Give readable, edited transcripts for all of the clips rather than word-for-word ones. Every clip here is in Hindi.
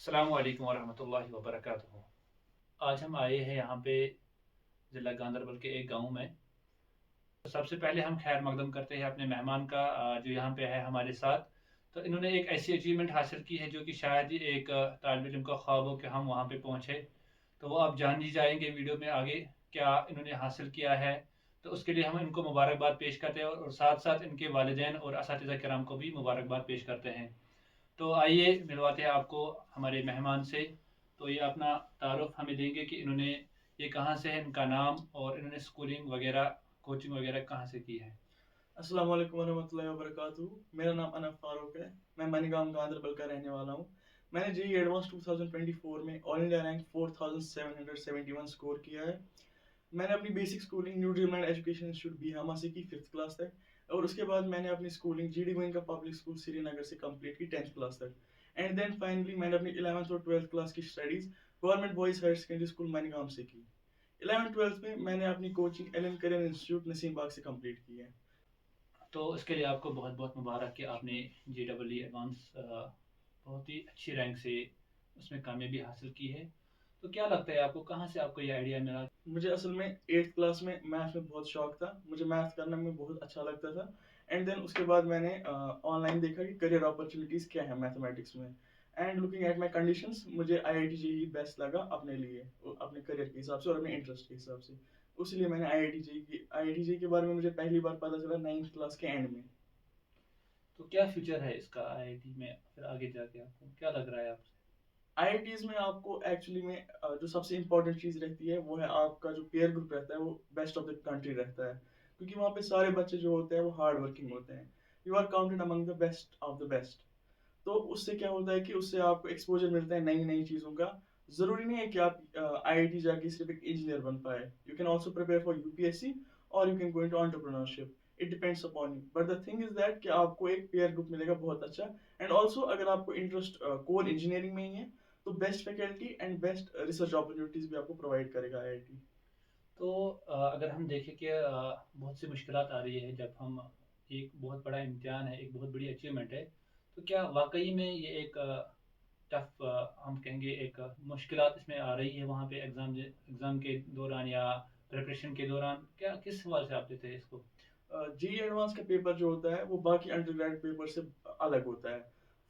अस्सलामु अलैकुम वरहमतुल्लाहि वबरकातुहू। आज हम आए हैं यहाँ पे ज़िला गांदरबल के एक गांव में। सबसे पहले हम खैर मकदम करते हैं अपने मेहमान का जो यहाँ पे है हमारे साथ। तो इन्होंने एक ऐसी अचीवमेंट हासिल की है जो कि शायद ही एक तालिब इल्म का ख्वाब हो कि हम वहाँ पे पहुँचे। तो वो आप जान ही जाएंगे वीडियो में आगे क्या इन्होंने हासिल किया है। तो उसके लिए हम इनको मुबारकबाद पेश करते हैं और साथ साथ इनके वालिदैन और असातिज़ा किराम को भी मुबारकबाद पेश करते हैं। तो आइए मिलवाते हैं आपको हमारे मेहमान से। तो ये अपना तारुफ हमें देंगे कि इन्होंने ये कहाँ से है, इनका नाम और इन्होंने स्कूलिंग वगैरह कोचिंग वगैरह कहाँ से की है। अस्सलाम वालेकुम वरहमतुल्लाहि वबरकातुहू। मेरा नाम अनफ फारूक है। मैं मनीगांव गांदरबल का रहने वाला हूँ। मैंने जेईई एडवांस 2024 में ऑल इंडिया रैंक 4771 स्कोर किया है। मैंने अपनी basic schooling new dreamland education institute बीहामा से की 5th क्लास तक, और उसके बाद मैंने अपनी schooling GD Goenka public school Srinagar से कंप्लीट की 10th क्लास तक। एंड देन फाइनली मैंने अपनी 11th और 12th क्लास की studies government boys higher secondary school Manigaon से की। 11th 12th में मैंने अपनी coaching Allen career institute Naseem Bagh से कंप्लीट की है। तो इसके लिए आपको बहुत बहुत मुबारक कि आपने JEE एडवांस बहुत ही अच्छी रैंक से उसमें कामयाबी हासिल की है। तो क्या लगता है आपको, कहाँ से आपको ये आइडिया मिला? मुझे असल में 8th क्लास में मैथ में बहुत शौक था। मुझे मैथ करना में बहुत अच्छा लगता था। एंड देन उसके बाद मैंने ऑनलाइन देखा कि करियर अपॉर्चुनिटीज़ क्या है मैथमेटिक्स में। And looking at my conditions, मुझे आईआईटी जेईई बेस्ट लगा अपने लिए, अपने करियर के हिसाब से और अपने इंटरेस्ट के हिसाब से। इसलिए मैंने आईआईटी जेईई के बारे में मुझे पहली बार पता चला 9th क्लास के एंड में। तो क्या फ्यूचर है इसका IIT में, फिर आगे जाके आपको क्या लग रहा है आपसे? आईआईटीज़ में आपको एक्चुअली में जो सबसे इम्पोर्टेंट चीज़ रहती है वो है आपका जो पीयर ग्रुप रहता है वो बेस्ट ऑफ द कंट्री रहता है। क्योंकि वहाँ पे सारे बच्चे जो होते हैं वो हार्ड वर्किंग होते हैं। You are counted among the best of the best. तो उससे क्या होता है कि उससे आपको एक्सपोज़र मिलता है नई-नई चीज़ों का। ज़रूरी नहीं है कि आप आईआईटी जाके सिर्फ़ एक इंजीनियर बन पाएँ। You can also prepare for UPSC और you can go into entrepreneurship. It depends upon you. But the thing is that कि आपको एक पीयर ग्रुप मिलेगा बहुत अच्छा। एंड आल्सो अगर आपको इंटरेस्ट कोर इंजीनियरिंग में ही है, तो best faculty and best research opportunities भी आपको प्रोवाइड करेगा आईआईटी। तो अगर हम देखें कि बहुत सी मुश्किलात आ रही है जब हम, एक बहुत बड़ा इम्तिहान है, एक बहुत बड़ी अचीवमेंट है। तो क्या वाकई में ये एक टफ, हम कहेंगे एक मुश्किलात इसमें आ रही है वहाँ पे एग्ज़ाम के दौरान या प्रिपरेशन के दौरान, क्या किस सवाल से आप लेते हैं इसको? जेईई एडवांस का पेपर जो होता है वो बाकी अंडरग्रेड पेपर से अलग होता है।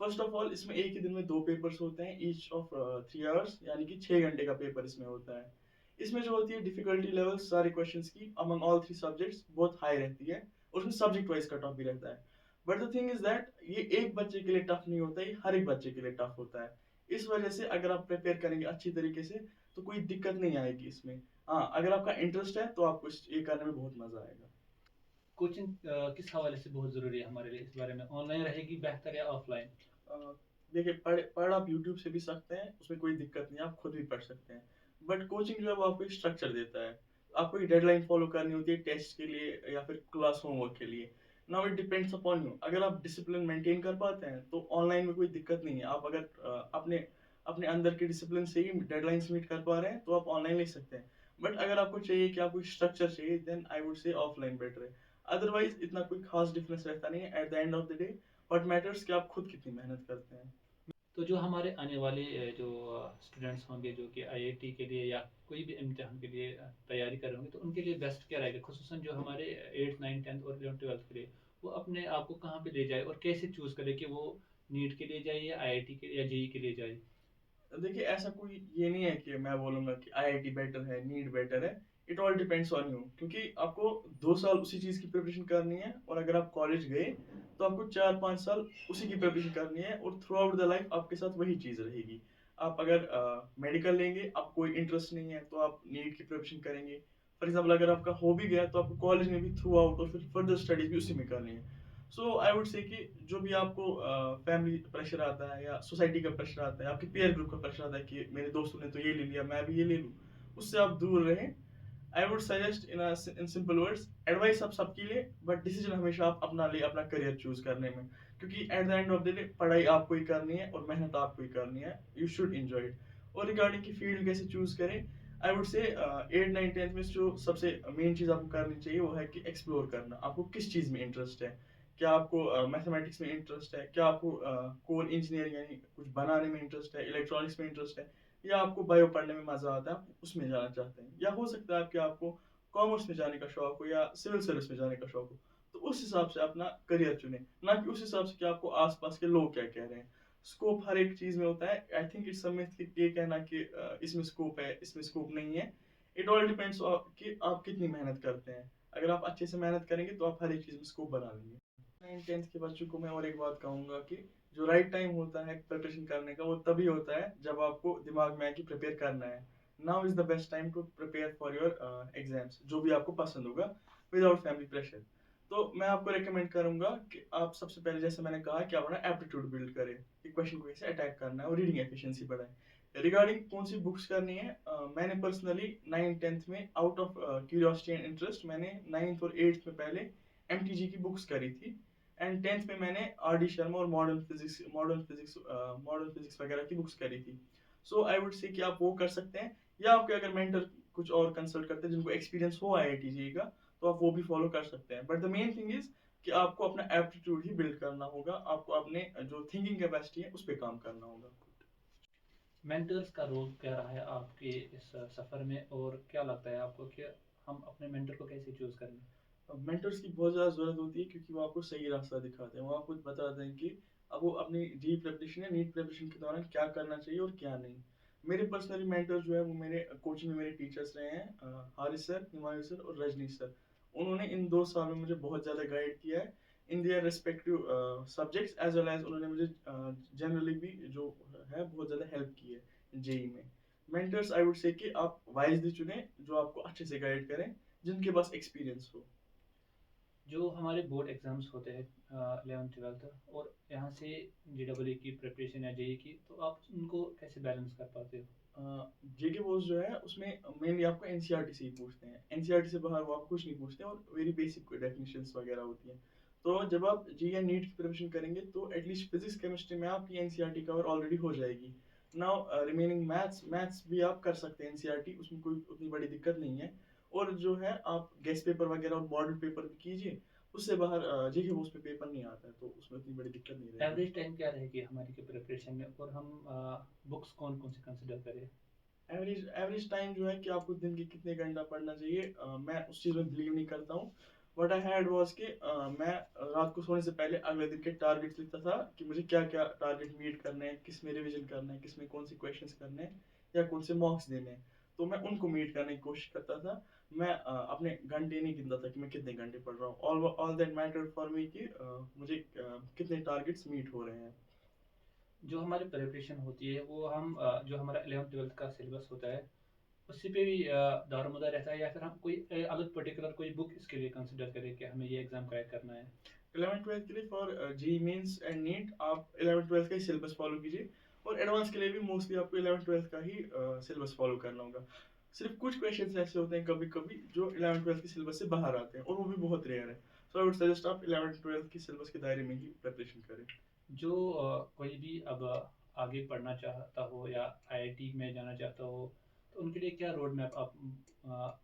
फर्स्ट ऑफ ऑल इसमें एक ही दिन में 2 पेपर्स होते हैं, ईच ऑफ 3 आवर्स, यानी कि 6 घंटे का पेपर इसमें होता है। इसमें जो होती है डिफिकल्टी लेवल सारे क्वेश्चंस की अमंग ऑल 3 सब्जेक्ट्स बहुत हाई रहती है, और उसमें सब्जेक्ट वाइज कट ऑफ भी रहता है। But the thing is that ये एक बच्चे के लिए टफ नहीं होता, ये हर एक बच्चे के लिए टफ होता है। इस वजह से अगर आप प्रिपेयर करेंगे अच्छी तरीके से तो कोई दिक्कत नहीं आएगी इसमें। हाँ, अगर आपका इंटरेस्ट है तो आपको ये करने में बहुत मजा आएगा। कोचिंग किस हवाले से बहुत ज़रूरी है हमारे लिए, इस बारे में ऑनलाइन रहेगी बेहतर या ऑफलाइन? अ, देखिए, पढ़ आप यूट्यूब से भी सकते हैं, उसमें कोई दिक्कत नहीं है, आप खुद भी पढ़ सकते हैं। बट कोचिंग जो है वो आपको एक स्ट्रक्चर देता है। आपको एक डेडलाइन फ़ॉलो करनी होती है टेस्ट के लिए या फिर क्लास होमवर्क के लिए। Now it depends upon you. अगर आप डिसिप्लिन मेंटेन कर पाते हैं, तो ऑनलाइन में कोई दिक्कत नहीं है। आप अगर अपने अपने अंदर के डिसिप्लिन से ही डेडलाइन्स मीट कर पा रहे हैं, तो आप ऑनलाइन ले सकते हैं। बट अगर आपको चाहिए कि आपको स्ट्रक्चर चाहिए, then I would say offline better है। अदरवाइज़ इतना कोई ख़ास डिफरेंस रहता नहीं है। At the end of the day what matters कि आप खुद कितनी मेहनत करते हैं। तो जो हमारे आने वाले जो स्टूडेंट्स होंगे जो कि IIT के लिए या कोई भी इम्तिहान के लिए तैयारी कर रहे होंगे, तो उनके लिए बेस्ट क्या रहेगा, खुसूसन जो हमारे 8th 9th 10th और 11th 12th के लिए, वो अपने आप को कहाँ पे ले जाए और कैसे चूज़ करे कि वो नीट के लिए जाए या IIT के या JEE के लिए जाए? देखिए, ऐसा कोई ये नहीं है कि मैं बोलूँगा कि आईआईटी बेटर है, नीट बेटर है। It all depends on you, क्योंकि आपको 2 साल उसी चीज़ की प्रिपरेशन करनी है, और अगर आप कॉलेज गए, तो आपको 4-5 साल उसी की प्रिपरेशन करनी है, और थ्रू आउट द लाइफ आपके साथ वही चीज़ रहेगी। आप अगर मेडिकल लेंगे, आपको कोई इंटरेस्ट नहीं है, तो आप नीट की प्रिपरेशन करेंगे। फॉर एग्ज़ाम्पल अगर आपका हो भी गया, तो आपको कॉलेज में भी थ्रू आउट और फिर फर्दर स्टडीज़ भी उसी में करनी है। सो आई वुड से कि जो भी आपको फैमिली प्रेशर आता है या सोसाइटी का प्रेशर आता है, आपके पीयर ग्रुप का प्रेशर आता है कि मेरे दोस्तों ने तो ये ले लिया, मैं भी ये ले लूँ, उससे आप दूर रहें। I would suggest in simple words, advice आप सबके लिए, बट डिसीजन हमेशा आप अपना ले, अपना करियर चूज करने में। क्योंकि eight the end of the day पढ़ाई आपको ही करनी है और मेहनत आपको ही करनी है। You should enjoy it. और रिगार्डिंग की फील्ड कैसे चूज करें, आई वुड से 8 9 10th में जो सबसे मेन चीज़ आपको करनी चाहिए वो है कि एक्सप्लोर करना, आपको किस चीज़ में इंटरेस्ट है। क्या आपको मैथमेटिक्स में इंटरेस्ट है? क्या आपको कोर इंजीनियरिंग यानी कुछ बनाने में इंटरेस्ट है? इलेक्ट्रॉनिक्स में इंटरेस्ट है? या आपको बायो पढ़ने में मज़ा आता है, आप उसमें जाना चाहते हैं? या हो सकता है कि आपको कॉमर्स में जाने का शौक हो या सिविल सर्विस में जाने का शौक हो। तो उस हिसाब से अपना करियर चुनें, ना कि उस हिसाब से कि आपको आस-पास के लोग क्या कह रहे हैं। स्कोप हर एक चीज़ में होता है। I think it's a myth कि ये कहना कि इसमें स्कोप है, इसमें स्कोप नहीं है। इट ऑल डिपेंड्स कि आप कितनी मेहनत करते हैं। अगर आप अच्छे से मेहनत करेंगे तो आप हर एक चीज़ में स्कोप बना लेंगे। 9th-10th के बच्चों को मैं और एक बात कहूँगा कि जो राइट टाइम होता है प्रिपरेशन करने का वो तभी होता है जब आपको दिमाग में आए कि प्रिपेयर करना है। Now is the best time to prepare for your exams जो भी आपको पसंद होगा विदाउट फैमिली प्रेशर। तो मैं आपको रिकमेंड करूँगा कि आप सबसे पहले जैसे मैंने कहा कि आप अपना एप्टीट्यूड बिल्ड करें, कि क्वेश्चन को कैसे अटैक करना है और रीडिंग एफिशिएंसी बढ़ाएँ। रिगार्डिंग कौन सी बुक्स करनी है मैंने पर्सनली 9th-10th में out of curiosity and interest मैंने 9th और 8th में पहले एमटीजी की बुक्स करी थी एंड 10th में मैंने आर डी शर्मा और मॉडर्न फिजिक्स वगैरह की बुक्स करी थी। सो आई वुड से कि आप वो कर सकते हैं या आपके अगर मेंटर कुछ और कंसल्ट करते हैं जिनको एक्सपीरियंस हो आईआईटी का तो आप वो भी फॉलो कर सकते हैं। But the main thing is कि आपको अपना एप्टीट्यूड ही बिल्ड करना होगा, आपको अपने जो थिंकिंग कैपेसिटी है उस पर काम करना होगा। मेंटर्स का रोल क्या रहा है आपके इस सफ़र में, और क्या लगता है आपको कि हम अपने मेंटर को कैसे चूज़ करें? मेंटर्स की बहुत ज़्यादा ज़रूरत होती है क्योंकि वो आपको सही रास्ता दिखाते हैं। वो आपको बताते हैं कि अब वो अपनी जी प्रिपरेशन या नीट प्रिपरेशन के दौरान क्या करना चाहिए और क्या नहीं। मेरे पर्सनली मेंटर जो है वो मेरे कोचिंग में मेरे टीचर्स रहे हैं हारिस सर, हुमायूं सर और रजनीश सर। उन्होंने इन 2 साल में मुझे बहुत ज़्यादा गाइड किया है in their respective subjects as well as उन्होंने मुझे जनरली भी जो है बहुत ज़्यादा हेल्प की है जेईई में। मेंटर्स आई वुड से कि आप वाइज़ली चुनें जो आपको अच्छे से गाइड करें, जिनके पास एक्सपीरियंस हो। जो हमारे बोर्ड एग्ज़ाम्स होते हैं 11th-12th, और यहाँ से जेईई की प्रिपरेशन या जेईई की, तो आप उनको कैसे बैलेंस कर पाते हो? जेके बोस जो है उसमें मेनली आपको एनसीईआरटी से ही पूछते हैं। एनसीईआरटी से बाहर वो आपको कुछ नहीं पूछते और वेरी बेसिक डेफिनेशंस वगैरह होती हैं। तो जब आप जी या नीट की प्रिपरेशन करेंगे तो एटलीस्ट फिजिक्स केमिस्ट्री में आपकी एनसीईआरटी कवर ऑलरेडी हो जाएगी। नाउ रिमेनिंग मैथ्स मैथ्स भी आप कर सकते हैं एनसीईआरटी, उसमें कोई उतनी बड़ी दिक्कत नहीं है। और जो है आप गेस्ट पेपर वगैरह और मॉडल पेपर भी कीजिए, उससे बाहर जेके बोस पे पेपर नहीं आता है तो उसमें उतनी बड़ी दिक्कत नहीं रहेगी। एवरेज टाइम क्या रहेगी हमारी की प्रिपरेशन में, और हम बुक्स कौन-कौन सी कंसीडर करें? एवरेज एवरेज टाइम जो है कि आपको दिन के कितने घंटा पढ़ना चाहिए, मैं उस चीज़ में बिलीव नहीं करता हूँ। व्हाट आई हैड वाज कि मैं रात को सोने से पहले अगले दिन के टारगेट्स लिखता था कि मुझे क्या-क्या टारगेट मीट करने हैं, किस में रिवीजन करना है, किस में कौन से क्वेश्चंस करने हैं या कौन से मॉक्स देने हैं। तो मैं उनको मीट करने की कोशिश करता था। मैं अपने घंटे नहीं गिनता था कि मैं कितने घंटे पढ़ रहा हूँ। All that mattered for me कि मुझे कितने टारगेट्स मीट हो रहे हैं। जो हमारी प्रिपरेशन होती है वो हम जो हमारा 11th-12th का सिलेबस होता है उसी पे भी दारोमदार रहता है, या फिर हम कोई अलग पर्टिकुलर कोई बुक इसके लिए कंसीडर करें कि हमें ये एग्ज़ाम क्रैक करना है? 11th-12th के लिए for JEE Mains and NEET आप 11th-12th का ही सिलेबस फॉलो कीजिए और एडवांस के लिए भी मोस्टली आपको 11th-12th का ही सिलेबस फॉलो करना होगा। सिर्फ कुछ क्वेश्चंस ऐसे होते हैं कभी-कभी जो 11th-12th के सिलेबस से बाहर आते हैं और वो भी बहुत रेयर है। सो आई वुड सजेस्ट आप 11th-12th की सिलेबस के दायरे में ही प्रिपरेशन करें। जो कोई भी अब आगे पढ़ना चाहता हो या आईआईटी में जाना चाहता हो, तो उनके लिए क्या रोड मैप आप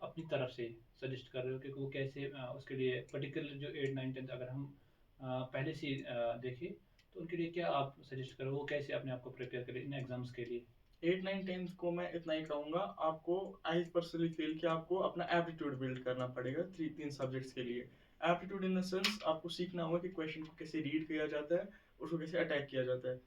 अपनी तरफ से सजेस्ट कर रहे हो कि वो कैसे उसके लिए पर्टिकुलर जो 8, 9, 10 अगर हम पहले से देखें, तो उनके लिए क्या आप सजेस्ट करो, वो कैसे अपने आप को प्रिपेयर करें इन एग्ज़ाम्स के लिए? 8, 9, 10th को मैं इतना ही कहूँगा, आपको आई पर्सनली फील कि आपको अपना एप्टीट्यूड बिल्ड करना पड़ेगा 3 सब्जेक्ट्स के लिए। एप्टीट्यूड इन द सेंस आपको सीखना होगा कि क्वेश्चन को कैसे रीड किया जाता है, उसको कैसे अटैक किया जाता है।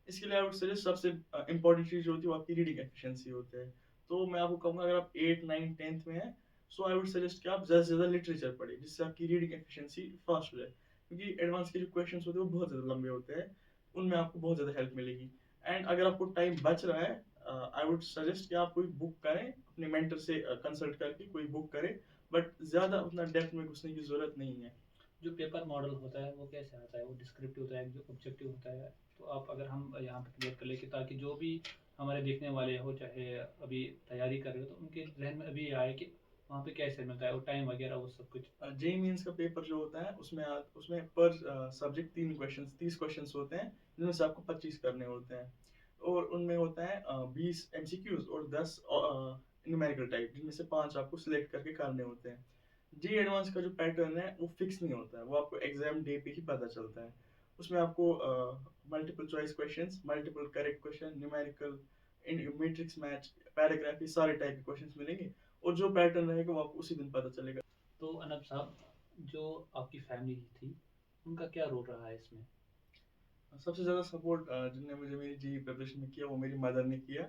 इसके लिए आई वुड सजेस्ट सबसे इम्पोर्टेंट चीज़ जो होती है वो आपकी रीडिंग एफिशिएंसी होता है। तो मैं आपको कहूँगा अगर आप 8, 9, 10th में हैं, सो आई वुड सजेस्ट कि आप ज़्यादा से ज़्यादा लिटरेचर पढ़ें, जिससे आपकी रीडिंग एफिशिएंसी फास्ट हो जाए। क्योंकि एडवांस के जो क्वेश्चंस होते हैं वो बहुत ज़्यादा लंबे होते हैं, उनमें आपको बहुत ज़्यादा हेल्प मिलेगी। एंड अगर आपको टाइम बच रहा है, आई वुड सजेस्ट कि आप कोई बुक करें, अपने मेंटर से कंसल्ट करके कोई बुक करें, बट ज़्यादा उतना डेप्थ में घुसने की ज़रूरत नहीं है। जो पेपर मॉडल होता है वो कैसे आता है? वो डिस्क्रिप्टिव होता है, जो ऑब्जेक्टिव होता है? तो आप अगर हम यहाँ पे क्लियर कर लें कि ताकि जो भी हमारे देखने वाले हो, चाहे अभी तैयारी कर रहे हो, तो उनके ज़हन में अभी ये आए कि वहाँ पे कैसे मिलता है और टाइम वगैरह वो सब कुछ। जेईई मेंस का पेपर जो होता है उसमें पर सब्जेक्ट 30 क्वेश्चंस होते हैं, जिनमें से आपको 25 करने होते हैं और उनमें होता है 20 एमसीक्यूज और 10 न्यूमेरिकल टाइप, जिनमें से 5 आपको सिलेक्ट करके करने होते हैं। जी एडवांस का जो पैटर्न है वो फिक्स नहीं होता है, वो आपको एग्जाम डे पे ही पता चलता है। उसमें आपको multiple choice questions, multiple correct question, numerical, matrix match, paragraph, ये सारे टाइप के क्वेश्चंस मिलेंगे और जो पैटर्न रहेगा वो आपको उसी दिन पता चलेगा। तो अनब साहब, जो आपकी फैमिली थी, उनका क्या रोल रहा है इसमें? सबसे ज़्यादा सपोर्ट जिनने मुझे मेरी जेईई प्रिपरेशन में किया वो मेरी मदर ने किया।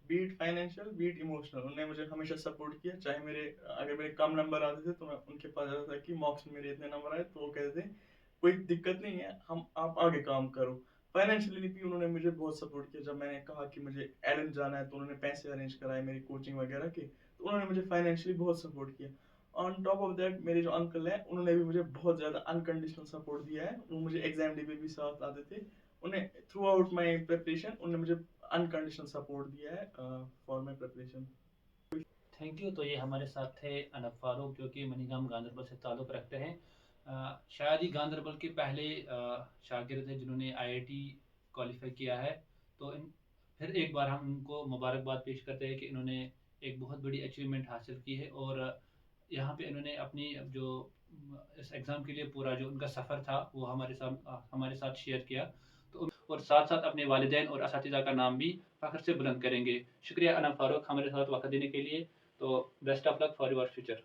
B it financial, B it emotional, उन्होंने मुझे हमेशा सपोर्ट किया। चाहे मेरे अगर मेरे कम नंबर आते थे तो मैं उनके पास जाता था कि मॉक्स में मेरे इतने नंबर आए, तो वो कहते थे कोई दिक्कत नहीं है, हम आप आगे काम करो। फाइनेंशियली भी उन्होंने मुझे बहुत सपोर्ट किया। जब मैंने कहा कि मुझे एलन जाना है तो उन्होंने पैसे अरेंज कराए मेरी कोचिंग वगैरह के, तो उन्होंने मुझे फाइनेंशियली बहुत सपोर्ट किया। ऑन टॉप ऑफ दैट मेरे जो अंकल हैं उन्होंने भी मुझे बहुत ज़्यादा अनकंडीशनल सपोर्ट दिया है। वो मुझे एग्जाम डे पे भी साथ आते थे। उन्हें थ्रू आउट माई प्रिपरेशन उन्होंने मुझे अनकंडीशनल सपोर्ट दिया है for my preparation. Thank you. तो ये हमारे साथ थे अनब फारूक, जो कि मनीगाम गांधरबल से ताल्लुक़ रखते हैं। शायद ही गांधरबल के पहले शागिर्द हैं जिन्होंने आईआईटी क्वालिफाई किया है। तो फिर एक बार हम उनको मुबारकबाद पेश करते हैं कि इन्होंने एक बहुत बड़ी अचीवमेंट हासिल की है, और यहाँ पे इन्होंने अपनी जो इस एग्ज़ाम के लिए पूरा जो उनका सफ़र था वो हमारे साथ शेयर किया। तो और साथ साथ अपने वालिदैन और असातिज़ा का नाम भी फ़ख्र से बुलंद करेंगे। शुक्रिया अनब फारूक, हमारे साथ वक़्त देने के लिए। तो best of luck for your future.